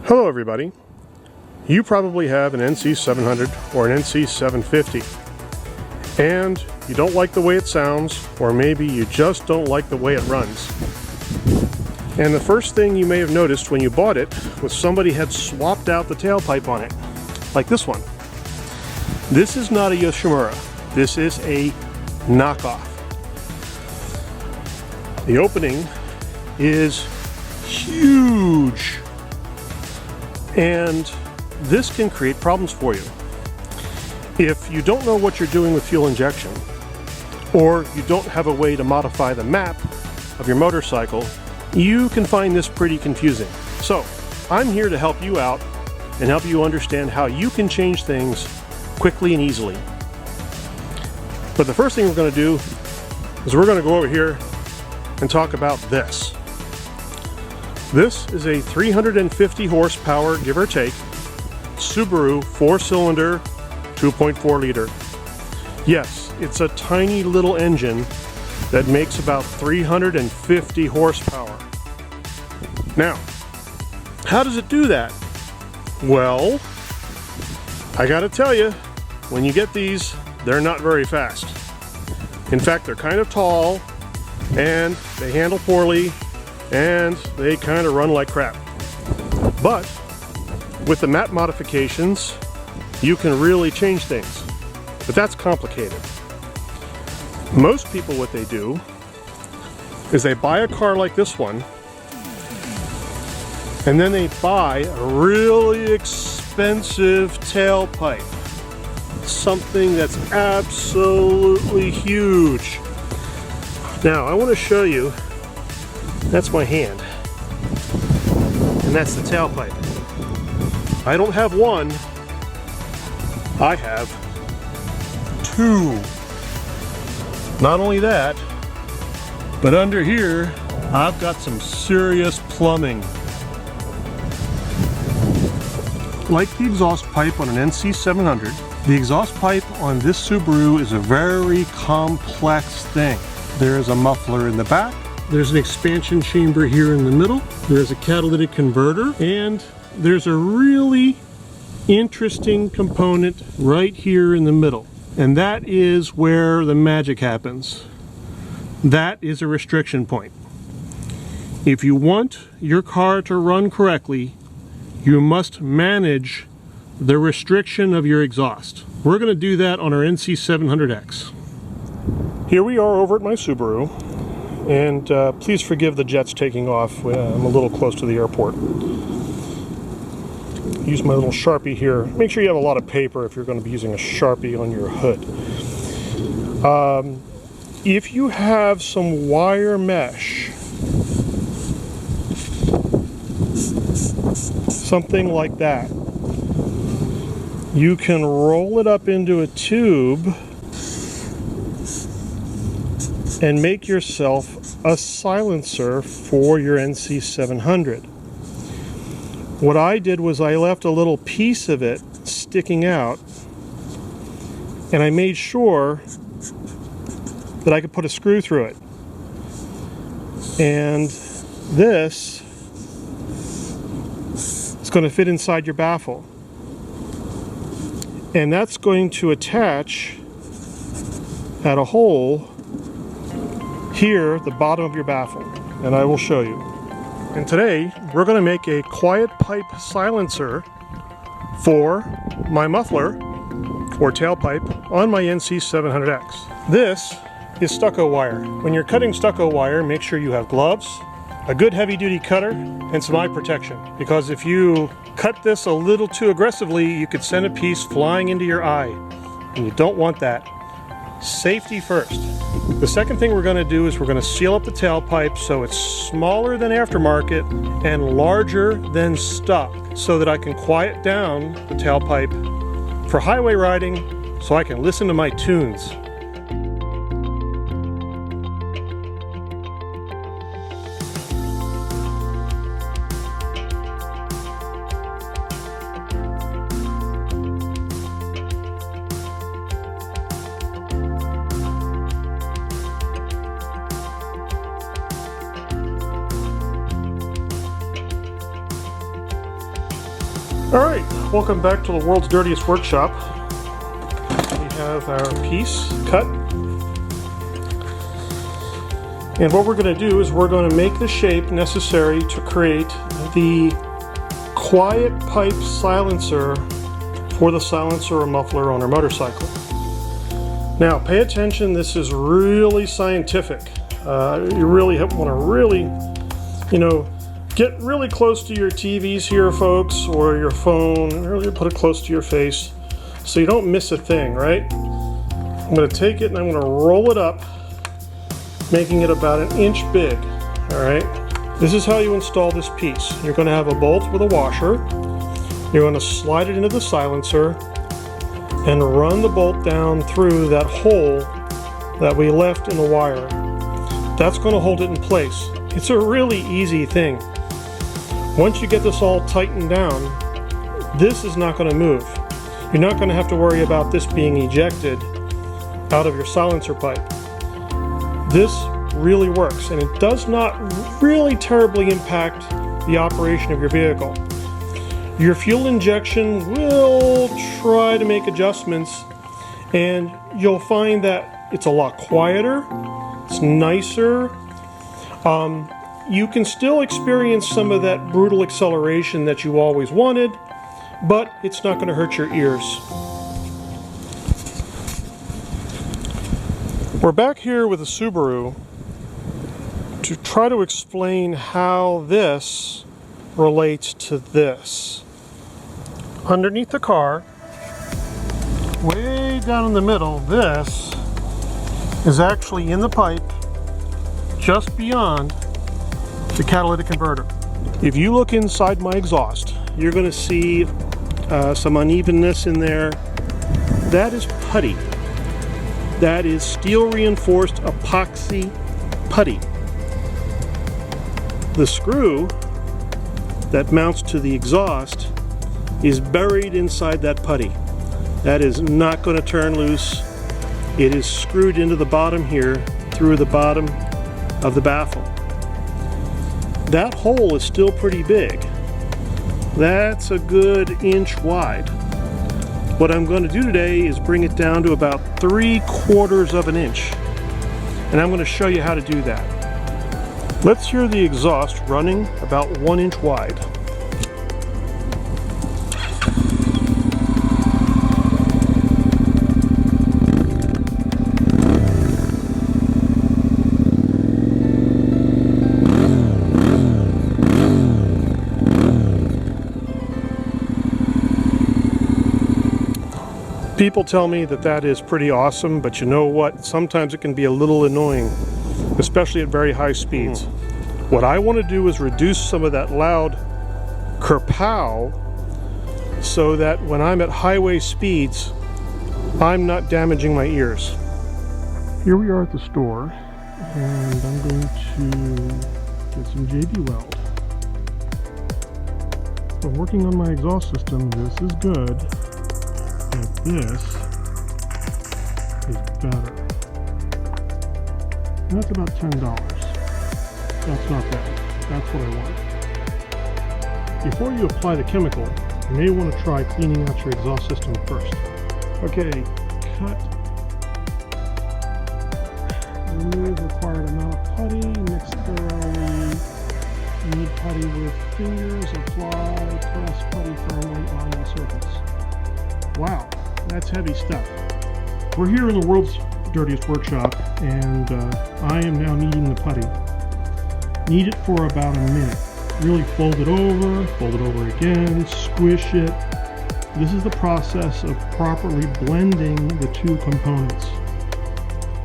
Hello everybody. You probably have an NC700 or an NC750 and you don't like the way it sounds, or maybe you just don't like the way it runs. And the first thing you may have noticed when you bought it was somebody had swapped out the tailpipe on it, like this one. This is not a Yoshimura. This is a knockoff. The opening is huge, and this can create problems for you. If you don't know what you're doing with fuel injection, or you don't have a way to modify the map of your motorcycle, you can find this pretty confusing. So I'm here to help you out and help you understand how you can change things quickly and easily. But the first thing we're going to do is we're going to go over here and talk about this. This is a 350 horsepower, give or take, Subaru 4-cylinder, 2.4 liter. Yes, it's a tiny little engine that makes about 350 horsepower. Now, how does it do that? Well, I gotta tell you, when you get these, they're not very fast. In fact, they're kind of tall, and they handle poorly, and they kind of run like crap. But with the map modifications, you can really change things. But that's complicated. Most people, what they do is they buy a car like this one, and then they buy a really expensive tailpipe. Something that's absolutely huge. Now, I want to show you, that's my hand, and that's the tailpipe. I don't have one, I have two. Not only that, but under here, I've got some serious plumbing. Like the exhaust pipe on an NC700, the exhaust pipe on this Subaru is a very complex thing. There is a muffler in the back, there's an expansion chamber here in the middle, there's a catalytic converter, and there's a really interesting component right here in the middle. And that is where the magic happens. That is a restriction point. If you want your car to run correctly, you must manage the restriction of your exhaust. We're going to do that on our NC700X. Here we are over at my Subaru, and please forgive the jets taking off. I'm a little close to the airport. Use my little Sharpie here. Make sure you have a lot of paper if you're going to be using a Sharpie on your hood. If you have some wire mesh, something like that, you can roll it up into a tube and make yourself a silencer for your NC700. What I did was I left a little piece of it sticking out, and I made sure that I could put a screw through it. And this is going to fit inside your baffle. And that's going to attach at a hole here at the bottom of your baffle. And I will show you. And today, we're going to make a quiet pipe silencer for my muffler or tailpipe on my NC700X. This is stucco wire. When you're cutting stucco wire, make sure you have gloves, a good heavy-duty cutter, and some eye protection. Because if you cut this a little too aggressively, you could send a piece flying into your eye. And you don't want that. Safety first. The second thing we're going to do is we're going to seal up the tailpipe so it's smaller than aftermarket and larger than stock, so that I can quiet down the tailpipe for highway riding so I can listen to my tunes. Alright, welcome back to the world's dirtiest workshop. We have our piece cut. And what we're going to do is we're going to make the shape necessary to create the quiet pipe silencer for the silencer or muffler on our motorcycle. Now pay attention, this is really scientific. You really want to get really close to your TVs here, folks, or your phone. Really put it close to your face so you don't miss a thing, right? I'm going to take it and I'm going to roll it up, making it about 1 inch big. All right. This is how you install this piece. You're going to have a bolt with a washer. You're going to slide it into the silencer and run the bolt down through that hole that we left in the wire. That's going to hold it in place. It's a really easy thing. Once you get this all tightened down, this is not going to move. You're not going to have to worry about this being ejected out of your silencer pipe. This really works, and it does not really terribly impact the operation of your vehicle. Your fuel injection will try to make adjustments, and you'll find that it's a lot quieter, it's nicer. You can still experience some of that brutal acceleration that you always wanted, but it's not going to hurt your ears. We're back here with a Subaru to try to explain how this relates to this. Underneath the car, way down in the middle, this is actually in the pipe just beyond the catalytic converter. If you look inside my exhaust, you're going to see some unevenness in there. That is putty. That is steel reinforced epoxy putty. The screw that mounts to the exhaust is buried inside that putty. That is not going to turn loose. It is screwed into the bottom here through the bottom of the baffle. That hole is still pretty big. That's a good 1 inch wide. What I'm going to do today is bring it down to about 3/4 of an inch. And I'm going to show you how to do that. Let's hear the exhaust running about 1 inch wide. People tell me that that is pretty awesome, but you know what? Sometimes it can be a little annoying, especially at very high speeds. What I want to do is reduce some of that loud kerpow so that when I'm at highway speeds, I'm not damaging my ears. Here we are at the store, and I'm going to get some JB Weld. So working on my exhaust system, this is good. But this is better. And that's about $10. That's not bad. That's what I want. Before you apply the chemical, you may want to try cleaning out your exhaust system first. Okay, cut. Remove required amount of putty. Mix thoroughly. Knead putty with fingers. Apply. Press putty firmly on the surface. Wow, that's heavy stuff. We're here in the world's dirtiest workshop, and I am now kneading the putty. Knead it for about a minute. Really fold it over again, squish it. This is the process of properly blending the two components.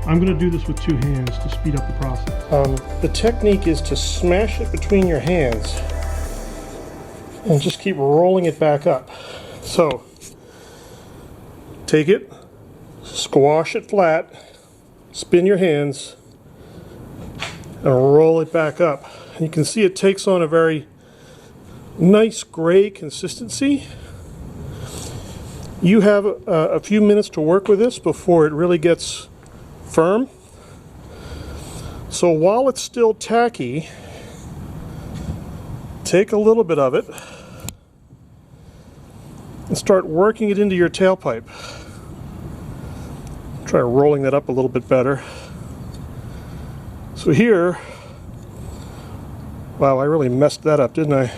I'm going to do this with 2 hands to speed up the process. The technique is to smash it between your hands and just keep rolling it back up. So, take it, squash it flat, spin your hands, and roll it back up. You can see it takes on a very nice gray consistency. You have a few minutes to work with this before it really gets firm. So while it's still tacky, take a little bit of it and start working it into your tailpipe. Try rolling that up a little bit better. So here, wow, I really messed that up, didn't I?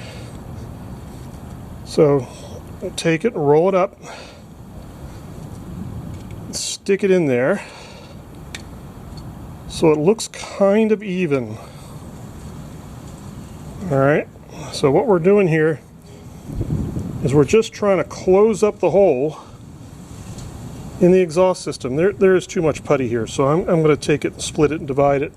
So I'll take it and roll it up, stick it in there so it looks kind of even. Alright, so what we're doing here is we're just trying to close up the hole in the exhaust system. There is too much putty here, so I'm going to take it and split it and divide it.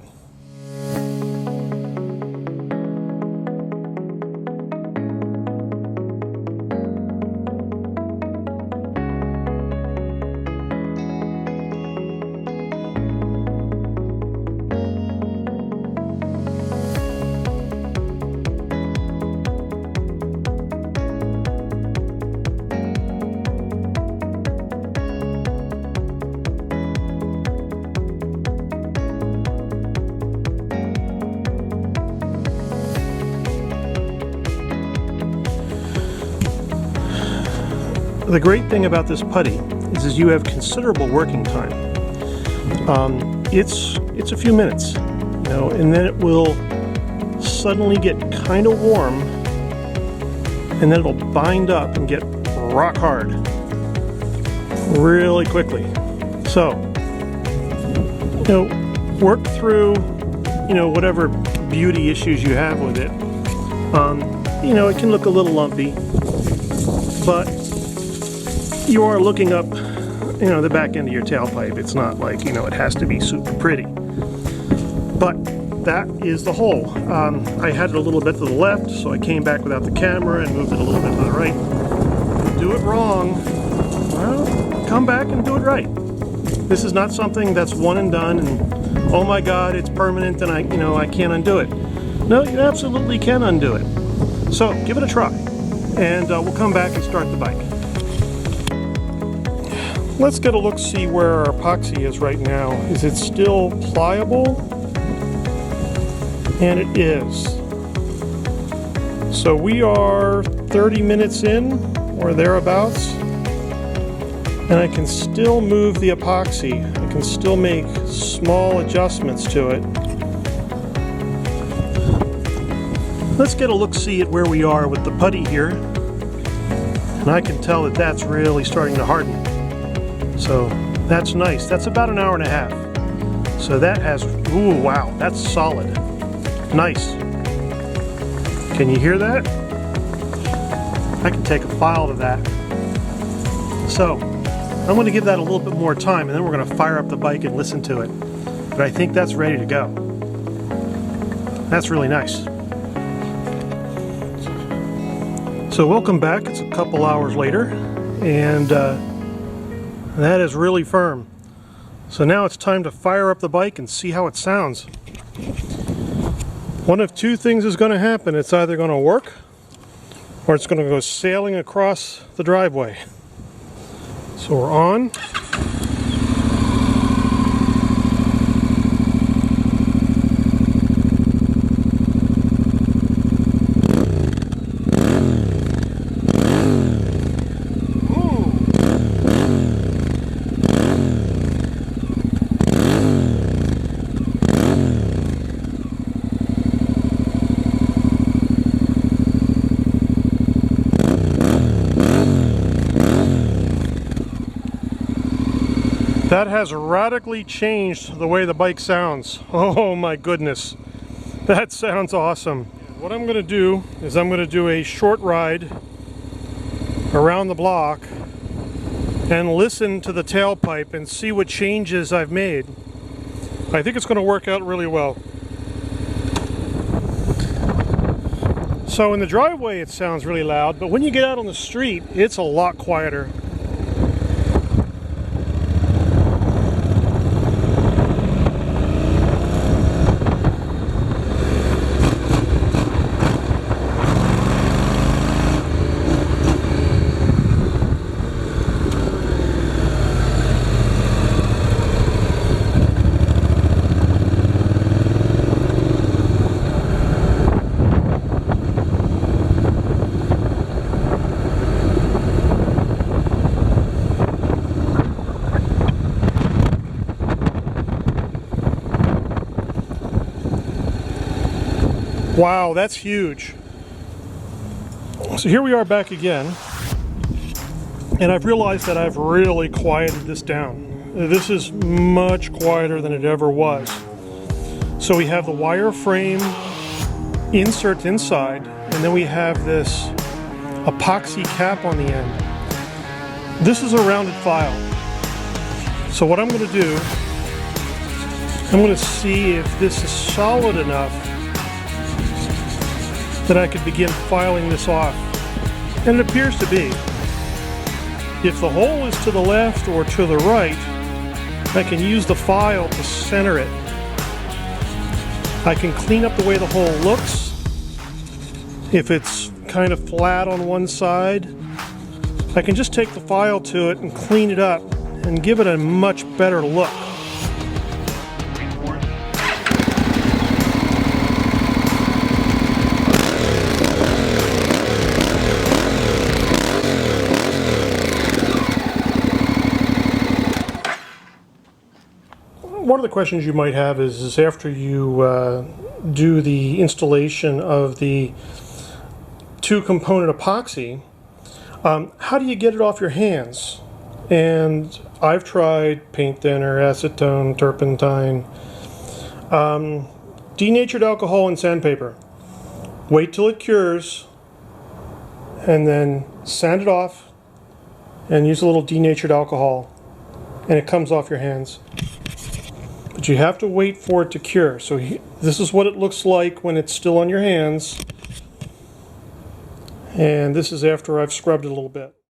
The great thing about this putty is you have considerable working time. It's a few minutes, you know, and then it will suddenly get kind of warm, and then it'll bind up and get rock hard really quickly. So, you know, work through, you know, whatever beauty issues you have with it. You know, it can look a little lumpy, but you are looking up, you know, the back end of your tailpipe. It's not like, you know, it has to be super pretty. But that is the hole. I had it a little bit to the left, so I came back without the camera and moved it a little bit to the right. Do it wrong, well, come back and do it right. This is not something that's one and done and, oh my God, it's permanent and I can't undo it. No, you absolutely can undo it. So give it a try, and we'll come back and start the bike. Let's get a look-see where our epoxy is right now. Is it still pliable? And it is. So we are 30 minutes in, or thereabouts, and I can still move the epoxy. I can still make small adjustments to it. Let's get a look-see at where we are with the putty here. And I can tell that that's really starting to harden. So that's nice. That's about an hour and a half. So that has, ooh, wow, that's solid. Nice. Can you hear that? I can take a file to that. So I'm going to give that a little bit more time, and then we're going to fire up the bike and listen to it. But I think that's ready to go. That's really nice. So welcome back. It's a couple hours later, and that is really firm. So now it's time to fire up the bike and see how it sounds. One of two things is going to happen. It's either going to work or it's going to go sailing across the driveway. So we're on. That has radically changed the way the bike sounds. Oh my goodness, that sounds awesome. What I'm going to do is I'm going to do a short ride around the block and listen to the tailpipe and see what changes I've made. I think it's going to work out really well. So in the driveway it sounds really loud, but when you get out on the street it's a lot quieter. Wow, that's huge. So here we are back again, and I've realized that I've really quieted this down. This is much quieter than it ever was. So we have the wireframe insert inside, and then we have this epoxy cap on the end. This is a rounded file. So what I'm going to do, I'm going to see if this is solid enough that I could begin filing this off. And it appears to be. If the hole is to the left or to the right, I can use the file to center it. I can clean up the way the hole looks. If it's kind of flat on one side, I can just take the file to it and clean it up and give it a much better look. One of the questions you might have is after you do the installation of the two-component epoxy, how do you get it off your hands? And I've tried paint thinner, acetone, turpentine, denatured alcohol and sandpaper. Wait till it cures and then sand it off and use a little denatured alcohol and it comes off your hands. But you have to wait for it to cure. So this is what it looks like when it's still on your hands. And this is after I've scrubbed it a little bit.